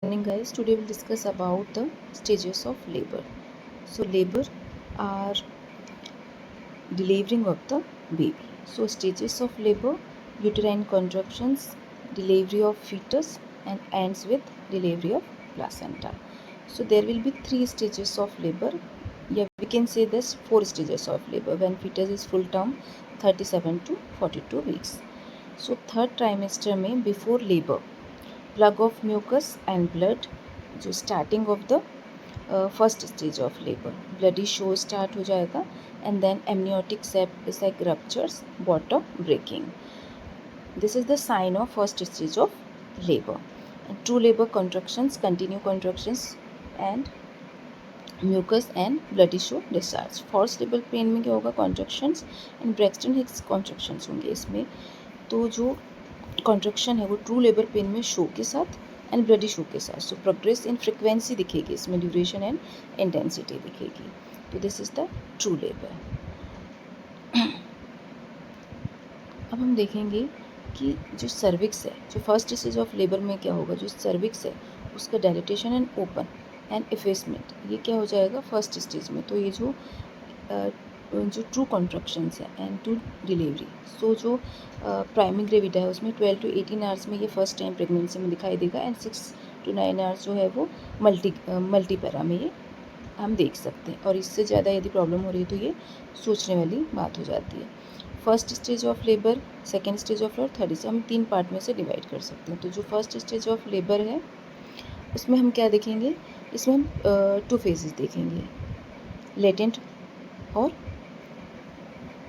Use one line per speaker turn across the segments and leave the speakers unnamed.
Morning guys, today we'll discuss about the stages of labor. So labor are delivering of the baby. So stages of labor: uterine contractions, delivery of fetus, and ends with delivery of placenta. So there will be 3 stages of labor. Yeah, we can say this 4 stages of labor when fetus is full term 37 to 42 weeks. So third trimester में before labor plug of mucus and blood, जो starting of the first stage of labour, bloody show start हो जाएगा and then amniotic sac ruptures, bottom breaking. This is the sign of first stage of labour. True labour contractions, continue contractions and mucus and bloody show discharge. False labour pain में क्या होगा? Contractions and Braxton Hicks contractions होंगे इसमें. तो जो contraction है वो true labour pain में शो के साथ एंड ब्लडी शो के साथ. सो प्रोग्रेस इन फ्रिक्वेंसी दिखेगी इसमें, ड्यूरेशन एंड इंटेंसिटी दिखेगी. तो this is the true labour. अब हम देखेंगे कि जो सर्विक्स है, जो फर्स्ट स्टेज ऑफ लेबर में क्या होगा, जो सर्विक्स है उसका dilatation and open and effacement, ये क्या हो जाएगा फर्स्ट स्टेज में. तो ये जो ट्रू कॉन्ट्रैक्शंस है एंड टू डिलीवरी. सो जो प्राइमरी ग्रेविडा है उसमें 12 to 18 आवर्स में ये फर्स्ट टाइम प्रेगनेंसी में दिखाई देगा एंड 6 to 9 आवर्स जो है वो मल्टीपैरा में ये हम देख सकते हैं. और इससे ज़्यादा यदि प्रॉब्लम हो रही है तो ये सोचने वाली बात हो जाती है. First stage of labour, second stage of labour, third. इसे हम 3 पार्ट में से डिवाइड कर सकते हैं. तो जो फर्स्ट स्टेज ऑफ लेबर है उसमें हम क्या देखेंगे? इसमें हम 2 फेजेस देखेंगे, लेटेंट और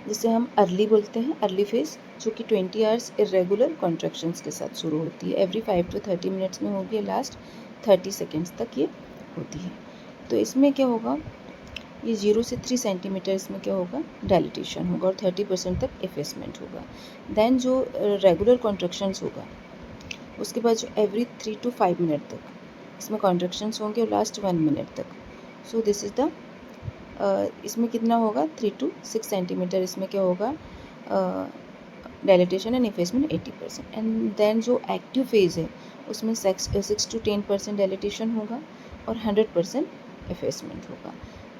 जिसे हम अर्ली बोलते हैं, अर्ली फेज, जो कि 20 आवर्स इरेगुलर कॉन्ट्रैक्शंस के साथ शुरू होती है. एवरी 5 to 30 मिनट्स में होगी, लास्ट 30 सेकेंड्स तक ये होती है. तो इसमें क्या होगा? ये 0 से 3 सेंटीमीटर इसमें क्या होगा? डायलिटेशन होगा और 30% तक इफेसमेंट होगा. देन जो रेगुलर कॉन्ट्रैक्शंस होगा उसके बाद जो एवरी 3 to 5 मिनट तक इसमें कॉन्ट्रैक्शंस होंगे और लास्ट 1 मिनट तक. सो दिस इज़ द इसमें कितना होगा? 3 to 6 सेंटीमीटर इसमें क्या होगा? Dilatation and effacement 80%. And then जो एक्टिव फेज है उसमें 6 to 10% डायलिटेशन होगा और 100% इफेसमेंट होगा.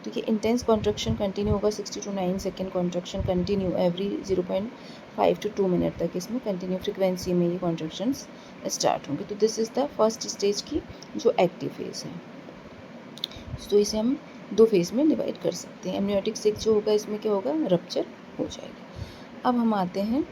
तो ये इंटेंस कॉन्ट्रैक्शन कंटिन्यू होगा, 60 to 9 second contraction continue every 0.5 to 2 minute तक इसमें कंटिन्यू फ्रिक्वेंसी में ये कॉन्ट्रैक्शंस स्टार्ट होंगे. तो this is the first stage की जो एक्टिव फेज है. तो इसे हम 2 फेज में डिवाइड कर सकते हैं. एमनियोटिक सैक जो होगा इसमें क्या होगा? रप्चर हो जाएगा. अब हम आते हैं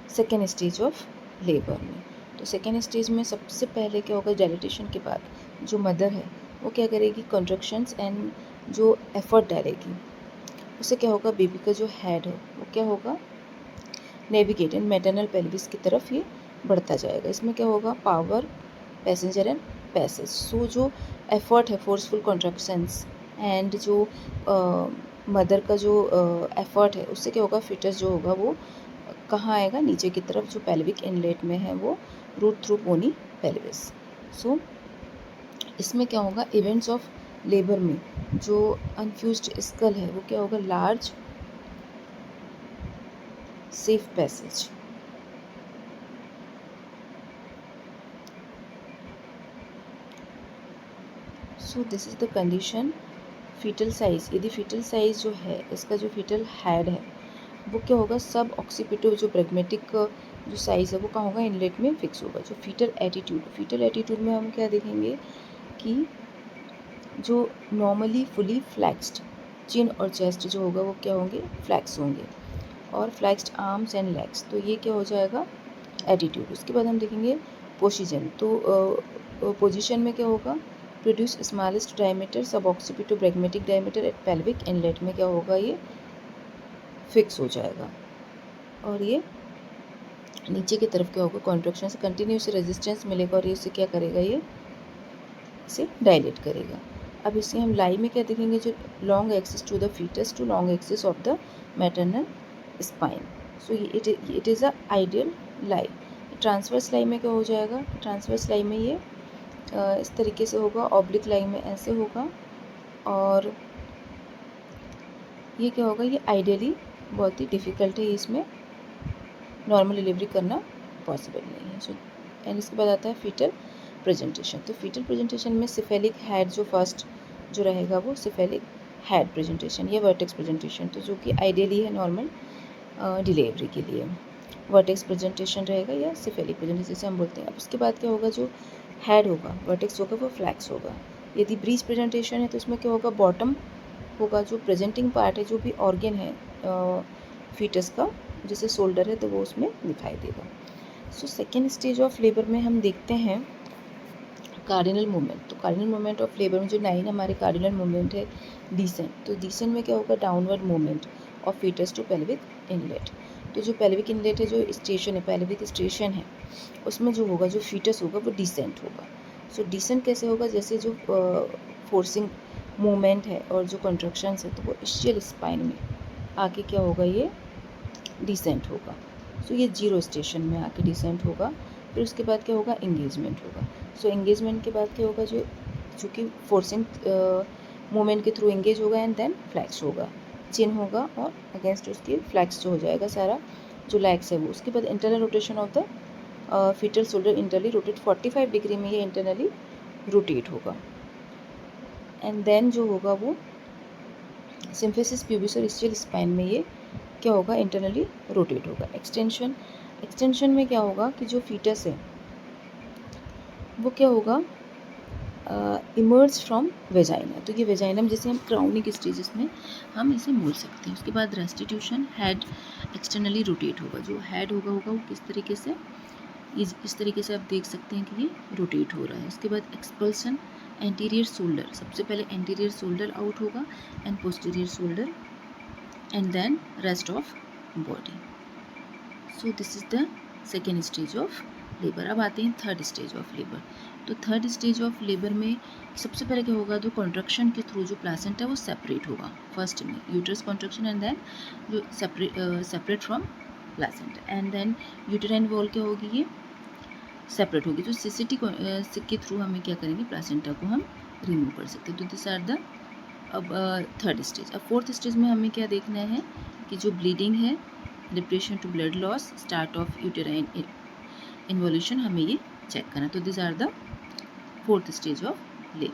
सेकेंड स्टेज ऑफ लेबर में. तो सेकेंड स्टेज में सबसे पहले क्या होगा? डायलिटेशन के बाद जो मदर है वो क्या करेगी? कॉन्ट्रैक्शंस एंड जो एफर्ट डालेगी उससे क्या होगा? बेबी का जो हेड है वो क्या होगा? नेविगेट इन मैटरनल पेल्विस की तरफ ये बढ़ता जाएगा. इसमें क्या होगा? Power, passenger and passage. So जो एफर्ट है, फोर्सफुल कॉन्ट्रैक्शंस एंड जो मदर का जो एफर्ट है उससे क्या होगा? फिटस जो होगा वो कहाँ आएगा? नीचे की तरफ, जो पेल्विक इनलेट में है वो रूट थ्रू पोनी पेल्विस. सो इसमें क्या होगा? इवेंट्स ऑफ लेबर में जो अनफ्यूज्ड स्कल है वो क्या होगा? Large safe passage. So this is the condition. Foetal size, यदि फीटल साइज जो है इसका जो फीटल हेड है वो क्या होगा? सब ऑक्सीपिटो जो प्रेगमेटिक जो साइज़ है वो कहाँ होगा? इनलेट में फिक्स होगा. जो फीटल एटीट्यूड, फीटल एटीट्यूड में हम क्या देखेंगे कि जो नॉर्मली फुली फ्लैक्स्ड चिन और चेस्ट जो होगा वो क्या होंगे? फ्लैक्स होंगे और फ्लैक्स्ड आर्म्स एंड लेग्स. तो ये क्या हो जाएगा? एटीट्यूड. उसके बाद हम देखेंगे पोजीशन. तो पोजीशन में क्या होगा? Produce smallest diameter sub occipito bregmatic diameter at pelvic inlet में क्या होगा? ये फिक्स हो जाएगा और ये नीचे की तरफ क्या होगा? कॉन्ट्रैक्शन से कंटिन्यूस रेजिस्टेंस मिलेगा और ये इसे क्या करेगा? ये इसे डायलेट करेगा. अब इसे हम लाई में क्या देखेंगे? जो long axis to the foetus to long axis of the maternal spine. So it is a ideal lie. Transverse lie में क्या हो जाएगा? ट्रांसवर्स लाई में ये इस तरीके से होगा, ऑब्लिक लाई में ऐसे होगा और ये क्या होगा? ये आइडियली बहुत ही डिफ़िकल्ट है, इसमें नॉर्मल डिलीवरी करना पॉसिबल नहीं है. सो एंड इसके बाद आता है फीटल प्रेजेंटेशन। तो फीटल प्रेजेंटेशन में सिफेलिक हेड जो फर्स्ट जो रहेगा वो सिफेलिक हेड प्रेजेंटेशन या वर्टेक्स प्रेजेंटेशन, तो जो कि आइडियली है नॉर्मल डिलीवरी के लिए। वर्टेक्स प्रेजेंटेशन रहेगा या सिफेलिक प्रेजेंटेशन जैसे हम बोलते हैं। अब उसके बाद क्या होगा, जो हेड होगा वर्टेक्स होगा वो फ्लैक्स होगा। यदि ब्रीच प्रेजेंटेशन है तो इसमें क्या होगा, बॉटम होगा, जो प्रेजेंटिंग पार्ट है, जो भी ऑर्गन है फीटस का, जैसे शोल्डर है तो वो उसमें दिखाई देगा। So second stage of labour में हम देखते हैं कार्डिनल मूवमेंट। तो कार्डिनल मूवमेंट ऑफ लेबर में जो 9 हमारे कार्डिनल मूवमेंट है डिसेंट। तो डिसेंट में क्या होगा, downward movement of foetus to pelvic inlet. तो जो पेल्विक इनलेट है, जो स्टेशन है, पेल्विक स्टेशन है, उसमें जो होगा, जो फीटस होगा वो डिसेंट होगा। सो डिसेंट कैसे होगा, जैसे जो फोर्सिंग मूवमेंट है और जो कंट्रक्शंस है, तो वो इस्चियल स्पाइन में आके क्या होगा, ये डिसेंट होगा। सो ये जीरो स्टेशन में आके डिसेंट होगा। फिर उसके बाद क्या होगा, एंगेजमेंट होगा। सो एंगेजमेंट के बाद क्या होगा, जो कि फोर्सिंग मूवमेंट के थ्रू एंगेज होगा एंड देन फ्लैक्स होगा, चिन होगा और अगेंस्ट उसकी फ्लैक्स जो हो जाएगा सारा जो लैक्स है वो। उसके बाद internal rotation of the foetal shoulder internally rotate 45 degree में ये इंटरनली रोटेट होगा। एंड देन जो होगा वो सिम्फिसिस प्यूबिस और इस्चियल स्पाइन में ये क्या होगा, इंटरनली रोटेट होगा। एक्सटेंशन में क्या होगा कि जो फीटस है वो क्या होगा, इमर्ज फ्रॉम वेजाइना। तो ये वेजाइनम जैसे हम क्राउनिंग स्टेजेस में हम इसे बोल सकते हैं। उसके बाद रेस्टिट्यूशन, हेड एक्सटर्नली रोटेट होगा। जो हेड होगा वो किस तरीके से, इस तरीके से आप देख सकते हैं कि ये रोटेट हो रहा है। उसके बाद एक्सपल्सन, एंटीरियर शोल्डर, सबसे पहले एंटीरियर शोल्डर आउट होगा and posterior shoulder and then rest of body. So this is the second stage of labour. अब आते हैं थर्ड स्टेज ऑफ लेबर। तो थर्ड स्टेज ऑफ लेबर में सबसे पहले क्या होगा, जो कॉन्ट्रक्शन के थ्रू जो प्लासेंटा है वो सेपरेट होगा। फर्स्ट में यूट्रस कॉन्ट्रक्शन एंड देन जो separate from placenta and then uterine wall क्या होगी, ये सेपरेट होगी। जो सीसीटी के थ्रू हमें क्या करेंगे, प्लासेंटा को हम रिमूव कर सकते हैं। तो दिस आर द अब थर्ड स्टेज। अब फोर्थ स्टेज में हमें क्या देखना है कि जो ब्लीडिंग है, depression to blood loss, start of uterine involution, हमें ये चेक करना है। तो this are the fourth stage of labour.